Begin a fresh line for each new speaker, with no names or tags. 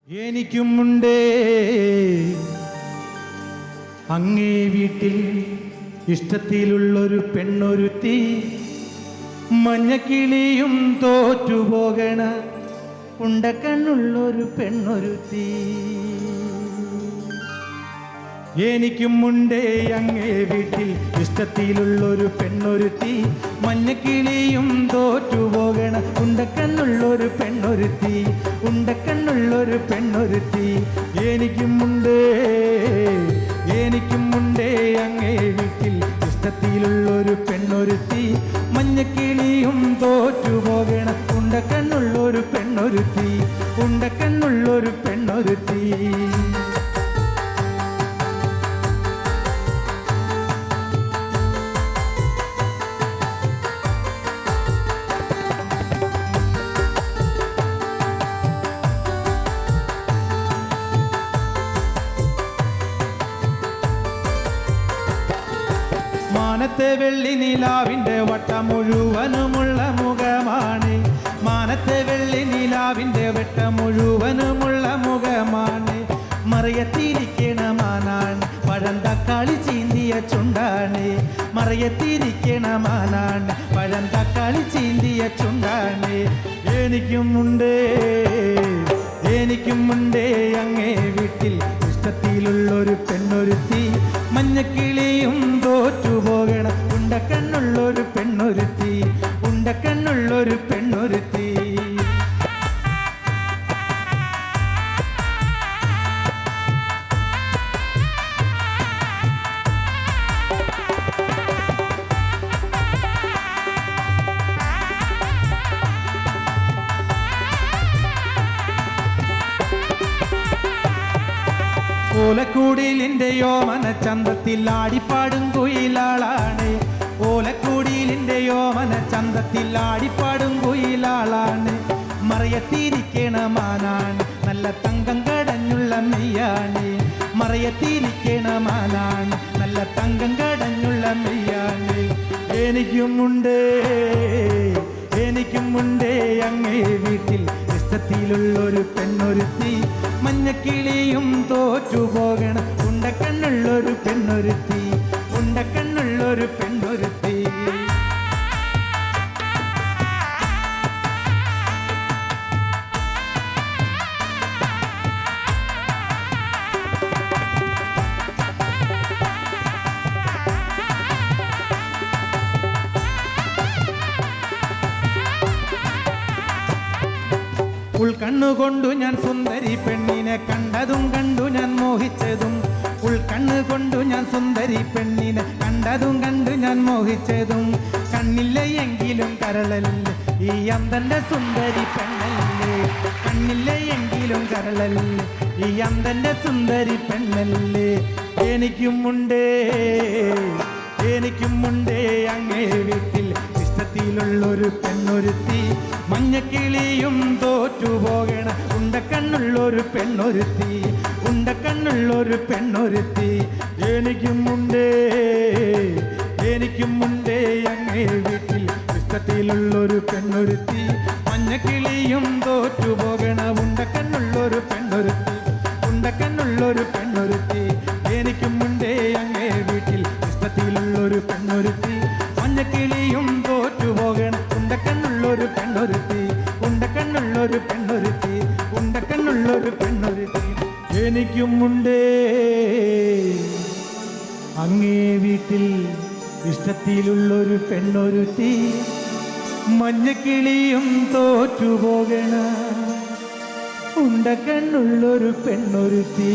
എനിക്കുമുണ്ടേ അങ്ങേ വീട്ടിൽ ഇഷ്ടത്തിലുള്ളൊരു പെണ്ണൊരുത്തി, മഞ്ഞക്കിളിയും തോറ്റുപോകണ ഉണ്ടക്കണ്ണുള്ളൊരു പെണ്ണൊരുത്തി. എനിക്കുമുണ്ടേ അങ്ങേ വീട്ടിൽ ഇഷ്ടത്തിലുള്ളൊരു പെണ്ണൊരുത്തി, മഞ്ഞക്കിളിയും തോറ്റുപോകണ ഉണ്ടക്കണ്ണുള്ളൊരു പെണ്ണൊരുത്തി, ഉണ്ടക്കണ്ണുള്ളൊരു പെണ്ണൊരുത്തി. എനിക്കുമുണ്ടേ അങ്ങേ വീട്ടിൽ ഇഷ്ടത്തിലുള്ളൊരു പെണ്ണൊരുത്തി, മഞ്ഞക്കിളിയും തോറ്റുപോകണ ഉണ്ടക്കണ്ണുള്ളൊരു പെണ്ണൊരുത്തി, ഉണ്ടക്കണ്ണുള്ളൊരു പെണ്ണൊരുത്തി. മാനത്തെ വെള്ളി നിലാവിൻ്റെ വട്ടം മുഴുവനുമുള്ള മുഖമാണ്, മാനത്തെ വെള്ളി നിലാവിൻ്റെ വട്ടം മുഴുവനുമുള്ള മുഖമാണ്. മറയത്തിരിക്കണ മാനാണ്, പഴം തക്കാളി ചീന്തിയ ചുണ്ടാണ്. മറയത്തിരിക്കണ മാനാണ്, പഴം തക്കാളി ചീന്തിയ ചുണ്ടാണ്. എനിക്കുമുണ്ടേ അങ്ങേ വീട്ടിൽ ഇഷ്ടത്തിലുള്ളൊരു പെണ്ണൊരുത്തി, മഞ്ഞക്കിളിയും തോറ്റുപോകണ ഉണ്ടക്കണ്ണുള്ളൊരു പെണ്ണൊരുത്തി, ഉണ്ടക്കണ്ണുള്ളൊരു പെണ്ണൊരുത്തി. ഓലക്കൂടിലിൻ്റെയോ മനച്ചന്തത്തിൽ ആടിപ്പാടും കുയിലാളാണ്, ഓലക്കൂടിലിൻ്റെയോ മനച്ചന്തത്തിൽ ആടിപ്പാടും കുയിലാളാണ്. മറയത്തിരിക്കണ മാനാണ്, നല്ല തങ്കം കടഞ്ഞുള്ള മെയ്യാണ്. മറയത്തിരിക്കണ മാനാണ്, നല്ല തങ്കം കടഞ്ഞുള്ള മെയ്യാണ്. എനിക്കുമുണ്ടേ അങ്ങേ വീട്ടിൽ ഇഷ്ടത്തിലുള്ളൊരു പെണ്ണൊരുത്തി, മഞ്ഞക്കിളിയും തോറ്റുപോകണ ഉണ്ടക്കണ്ണുള്ളൊരു പെണ്ണൊരുത്തി, ഉണ്ടക്കണ്ണുള്ളൊരു പെണ്ണൊരുത്തി. ഉൾക്കണ്ണുകൊണ്ടു ഞാൻ സുന്ദരി പെണ്ണിനെ കണ്ടതും കണ്ടു ഞാൻ മോഹിച്ചതും, ഉൾക്കണ്ണുകൊണ്ടു ഞാൻ സുന്ദരി പെണ്ണിനെ കണ്ടതും കണ്ടു ഞാൻ മോഹിച്ചതും. കണ്ണില്ല എങ്കിലും കരളല്ലേ ഈ അന്തന്റെ സുന്ദരി പെണ്ണല്ലേ, കണ്ണില്ല എങ്കിലും കരളല്ലേ ഈ അന്തന്റെ സുന്ദരി പെണ്ണല്ലേ. എനിക്കുമുണ്ടേ അങ്ങേ വീട്ടിൽ ഇഷ്ടത്തിലുള്ളൊരു പെണ്ണൊരുത്തി, മഞ്ഞക്കിളിയും തോറ്റുപോകണ ഉണ്ടക്കണ്ണുള്ളൊരു പെണ്ണൊരുത്തി, ഉണ്ടക്കണ്ണുള്ളൊരു പെണ്ണൊരുത്തി. എനിക്കുമുണ്ടേ അങ്ങേ വീട്ടിൽ ഇഷ്ടത്തിലുള്ളൊരു പെണ്ണൊരുത്തി, മഞ്ഞക്കിളിയും തോറ്റുപോകണ ഉണ്ടക്കണ്ണുള്ളൊരു പെണ്ണൊരുത്തി, ഉണ്ടക്കണ്ണുള്ളൊരു പെണ്ണൊരുത്തി. എനിക്കുമുണ്ടേ അങ്ങേ വീട്ടിൽ ഇഷ്ടത്തിലുള്ളൊരു പെണ്ണൊരുത്തി, മഞ്ഞക്കിളിയും തോറ്റുപോകണ ഉണ്ടക്കണ്ണുള്ളൊരു പെണ്ണൊരുത്തി, ഉണ്ടക്കണ്ണുള്ളൊരു പെണ്ണൊരുത്തി, ഉണ്ടക്കണ്ണുള്ളൊരു പെണ്ണൊരുത്തി. എനിക്കുമുണ്ടേ അങ്ങേ വീട്ടിൽ ഇഷ്ടത്തിലുള്ളൊരു പെണ്ണൊരുത്തി, മഞ്ഞക്കിളിയും തോറ്റുപോകണ ഉണ്ടക്കണ്ണുള്ളൊരു പെണ്ണൊരുത്തി.